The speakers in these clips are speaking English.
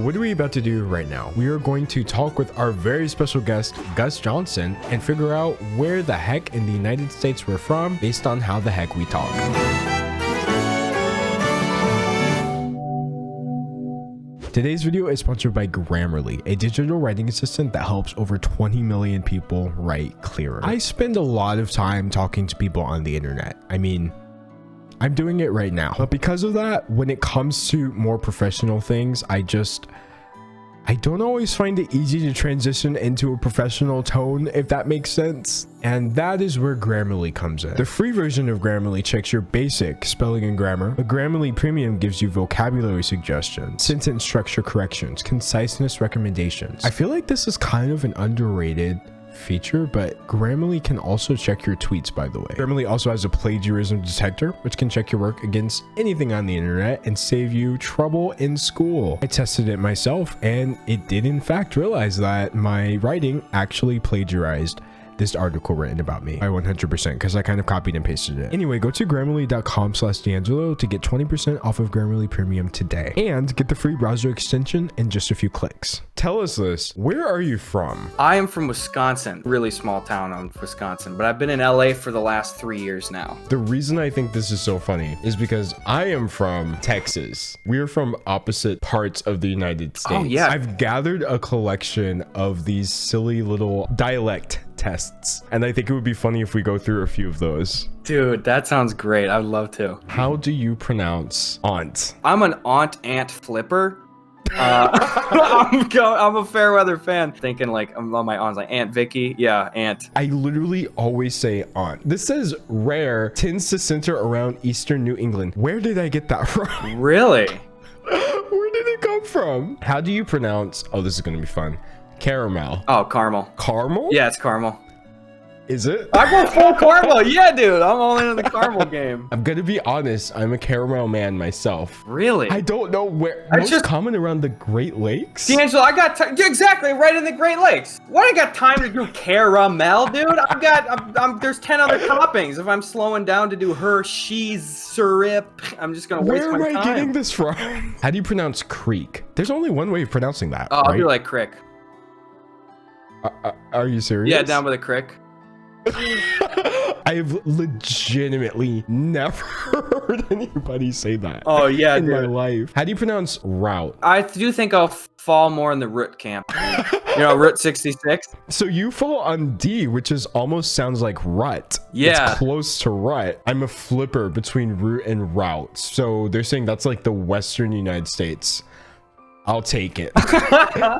What are we about to do right now? We are going to talk with our very special guest, Gus Johnson, and figure out where the heck in the United States we're from based on how the heck we talk. Today's video is sponsored by Grammarly, a digital writing assistant that helps over 20 million people write clearer. I spend a lot of time talking to people on the internet. I mean, I'm doing it right now. But because of that, when it comes to more professional things, I don't always find it easy to transition into a professional tone, if that makes sense. And that is where Grammarly comes in. The free version of Grammarly checks your basic spelling and grammar, but Grammarly Premium gives you vocabulary suggestions, sentence structure corrections, conciseness recommendations. I feel like this is kind of an underrated feature, but Grammarly can also check your tweets, by the way. Grammarly also has a plagiarism detector, which can check your work against anything on the internet and save you trouble in school. I tested it myself, and it did in fact realize that my writing actually plagiarized this article written about me by 100% because I kind of copied and pasted it. Anyway, go to grammarly.com/D'Angelo to get 20% off of Grammarly Premium today and get the free browser extension in just a few clicks. Tell us this, where are you from? I am from Wisconsin, really small town in Wisconsin, but I've been in LA for the last 3 years now. The reason I think this is so funny is because I am from Texas. We're from opposite parts of the United States. Oh yeah. I've gathered a collection of these silly little dialect tests, and I think it would be funny if we go through a few of those. Dude, that sounds great. I'd love to. How do you pronounce aunt? I'm an aunt flipper. I'm a Fairweather fan. Thinking like I'm on my aunt's like Aunt Vicky. Yeah, aunt. I literally always say aunt. This says rare, tends to center around Eastern New England. Where did I get that from? Really? Where did it come from? How do you pronounce, oh, this is gonna be fun, caramel? Oh, caramel. Caramel? Yeah, it's caramel. Is it? I go full caramel. Yeah, dude. I'm all in the caramel game. I'm gonna be honest, I'm a caramel man myself. Really? I don't know where. Most common around the Great Lakes? D'Angelo, I got exactly right in the Great Lakes. What, I got time to do caramel, dude? There's 10 other toppings. If I'm slowing down to do Hershey's syrup, I'm just gonna waste my time. Where am I getting this from? How do you pronounce creek? There's only one way of pronouncing that, I'll right? be like crick. Are you serious? Yeah, down by the crick. I've legitimately never heard anybody say that. Oh yeah, in my life. How do you pronounce route? I do think I'll fall more in the root camp. You know, Route 66. So you fall on D, which is almost sounds like rut. Yeah, it's close to rut. I'm a flipper between root and route. So they're saying that's like the Western United States. I'll take it.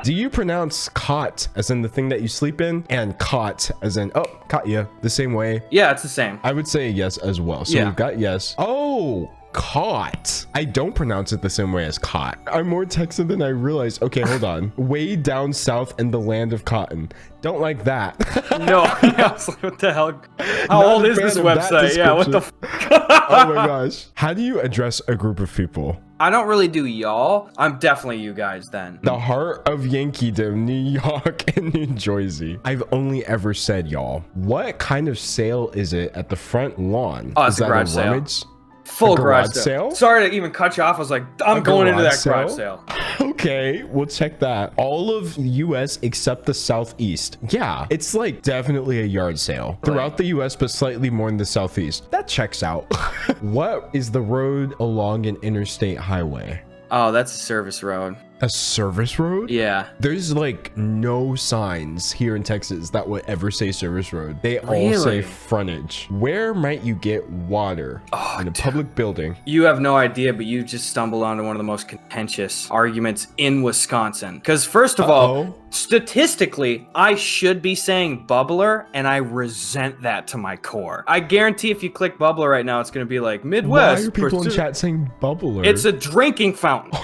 Do you pronounce cot as in the thing that you sleep in, and cot as in, oh, caught you, the same way? Yeah, it's the same. I would say yes as well. So we've got yes. Oh, caught. I don't pronounce it the same way as caught. I'm more Texan than I realized. Okay, hold on. Way down south in the land of cotton. Don't like that. No, yeah, I was like, what the hell? How old is this website? Yeah, what the f. Oh my gosh. How do you address a group of people? I don't really do y'all. I'm definitely you guys then. The heart of Yankeedom, New York and New Jersey. I've only ever said y'all. What kind of sale is it at the front lawn? Oh, it's a garage sale. Full garage sale. Sorry to even cut you off. I was like, I'm going into that garage sale. Okay, we'll check that. All of the US except the Southeast. Yeah, it's like definitely a yard sale throughout the US, but slightly more in the Southeast. That checks out. What is the road along an interstate highway? Oh, that's a service road. A service road? Yeah. There's like no signs here in Texas that would ever say service road. They all say frontage. Where might you get water in a public building? You have no idea, but you just stumbled onto one of the most contentious arguments in Wisconsin. Because first of all, statistically, I should be saying bubbler, and I resent that to my core. I guarantee if you click bubbler right now, it's going to be like Midwest. Why are people in chat saying bubbler? It's a drinking fountain.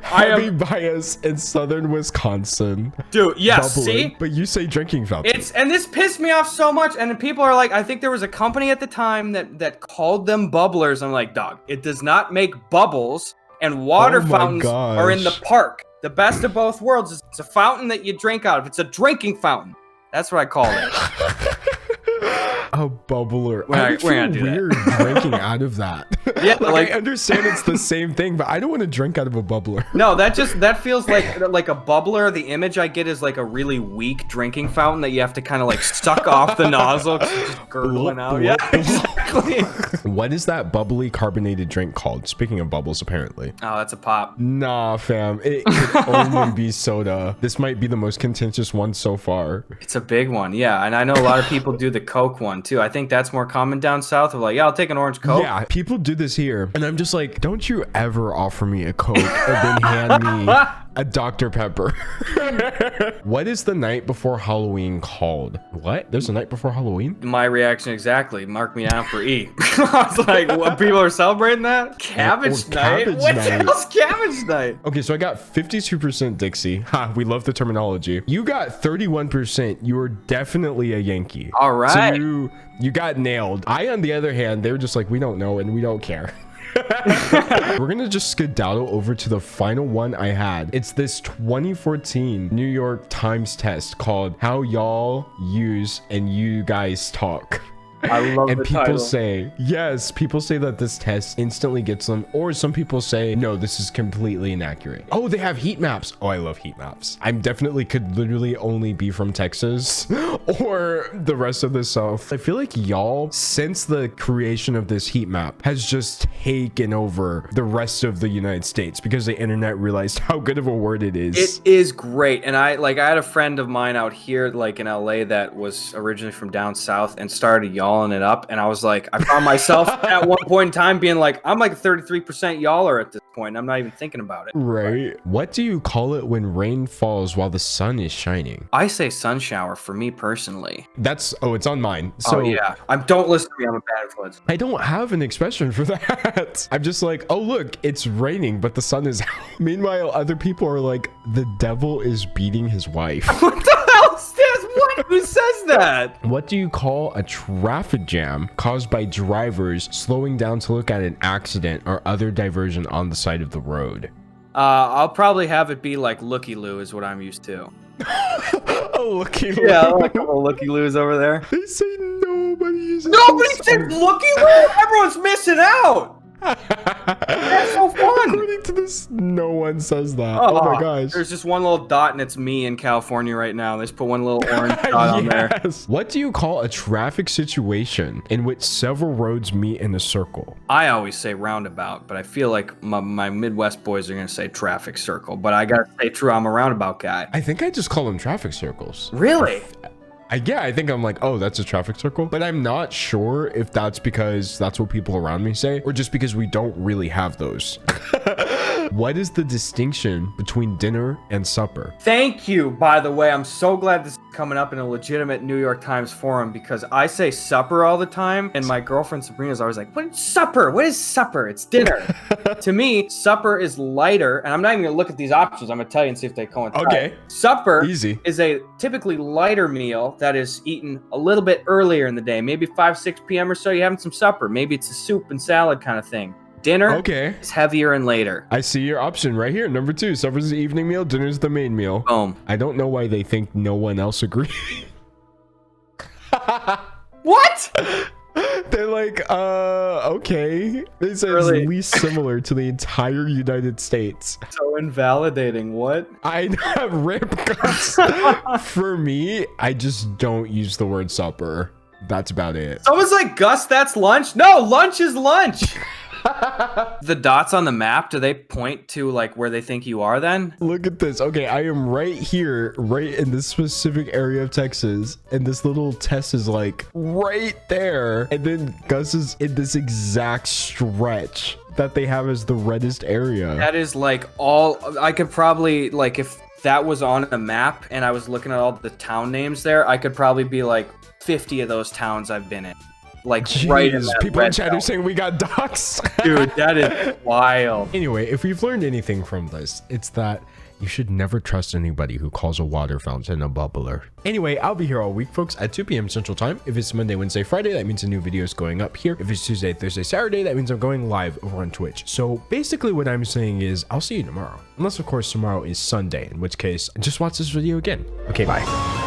Heavy bias in southern Wisconsin. Dude, yeah, bubbler, see? But you say drinking fountain. And this pissed me off so much. And then people are like, I think there was a company at the time that called them bubblers. I'm like, dog, it does not make bubbles, and water fountains are in the park. The best of both worlds is it's a fountain that you drink out of. It's a drinking fountain. That's what I call it. A bubbler. We're I gonna feel do that. weird drinking out of that. Yeah, like I understand it's the same thing, but I don't want to drink out of a bubbler. No, that feels like a bubbler. The image I get is like a really weak drinking fountain that you have to kind of like suck off the nozzle, 'cause it's just gurgling out. Yeah, exactly. What is that bubbly carbonated drink called? Speaking of bubbles, apparently. Oh, that's a pop. Nah, fam. It could only be soda. This might be the most contentious one so far. It's a big one, yeah. And I know a lot of people do the Coke one too. I think that's more common down south. Of like, yeah, I'll take an orange Coke. Yeah, people do this here. And I'm just like, don't you ever offer me a Coke and then hand me a Dr. Pepper. What is the night before Halloween called? What? There's a night before Halloween? My reaction exactly. Mark me down for E. I was like, what, people are celebrating that? Cabbage night? Cabbage What night. the hell's cabbage night? Okay, so I got 52% Dixie. Ha, we love the terminology. You got 31%. You were definitely a Yankee. All right. So you got nailed. I, on the other hand, they were just like, we don't know and we don't care. We're gonna just skedaddle over to the final one I had. It's this 2014 New York Times test called How Y'all Use and You Guys Talk. I love And the people title. say, yes, people say that this test instantly gets them, or some people say, no, this is completely inaccurate. Oh, they have heat maps. Oh, I love heat maps. I'm definitely could literally only be from Texas or the rest of the South. I feel like y'all, since the creation of this heat map, has just taken over the rest of the United States because the internet realized how good of a word it is. It is great. And I had a friend of mine out here, like in LA, that was originally from down south and started yawling it up. And I was like, I found myself at one point in time being like, I'm like 33% yaller at this point. I'm not even thinking about it. Right. What do you call it when rain falls while the sun is shining? I say sun shower for me personally. That's, oh, it's on mine. So Oh yeah. Don't listen to me. I'm a bad influence. I don't have an expression for that. I'm just like, oh, look, it's raining, but the sun is out. Meanwhile, other people are like, the devil is beating his wife. What the hell is this? What? Who says that? What do you call a traffic jam caused by drivers slowing down to look at an accident or other diversion on the side of the road? I'll probably have it be like looky-loo is what I'm used to. Oh, looky. Yeah, like a couple looky-loos over there. They say nobody uses Nobody this. said looky-loo. Everyone's missing out. That's so fun. According to this, no one says that. Oh my gosh. There's just one little dot and it's me in California right now. They just put one little orange dot on there. Yes. What do you call a traffic situation in which several roads meet in a circle? I always say roundabout, but I feel like my Midwest boys are going to say traffic circle. But I got to say true, I'm a roundabout guy. I think I just call them traffic circles. Really? Yeah, I think I'm like, oh, that's a traffic circle. But I'm not sure if that's because that's what people around me say or just because we don't really have those. What is the distinction between dinner and supper? Thank you, by the way. I'm so glad this is coming up in a legitimate New York Times forum because I say supper all the time. And my girlfriend Sabrina's always like, what is supper? What is supper? It's dinner. To me, supper is lighter. And I'm not even going to look at these options. I'm going to tell you and see if they coincide. Okay. Supper Easy. is a typically lighter meal that is eaten a little bit earlier in the day, maybe 5, 6 p.m. or so. You're having some supper. Maybe it's a soup and salad kind of thing. Dinner Okay. is heavier and later. I see your option right here. Number 2, supper's the evening meal, dinner's the main meal. Boom. I don't know why they think no one else agrees. What? They're like, okay. They said Really? it's least similar to the entire United States. So invalidating. What? I have rip guts. For me, I just don't use the word supper. That's about it. Someone's like, Gus, that's lunch? No, lunch is lunch. The dots on the map, do they point to like where they think you are then? Look at this. Okay, I am right here, right in this specific area of Texas. And this little test is like right there. And then Gus is in this exact stretch that they have as the reddest area. That is like all, I could probably, like if that was on a map and I was looking at all the town names there, I could probably be like 50 of those towns I've been in. Like right in Jeez, that people in red chat are belt. saying we got docs. Dude, that is wild. Anyway, if we've learned anything from this, it's that you should never trust anybody who calls a water fountain a bubbler. Anyway, I'll be here all week, folks, at 2 p.m. Central Time. If it's Monday, Wednesday, Friday, that means a new video is going up here. If it's Tuesday, Thursday, Saturday, that means I'm going live over on Twitch. So basically what I'm saying is I'll see you tomorrow. Unless, of course, tomorrow is Sunday, in which case, just watch this video again. Okay, bye.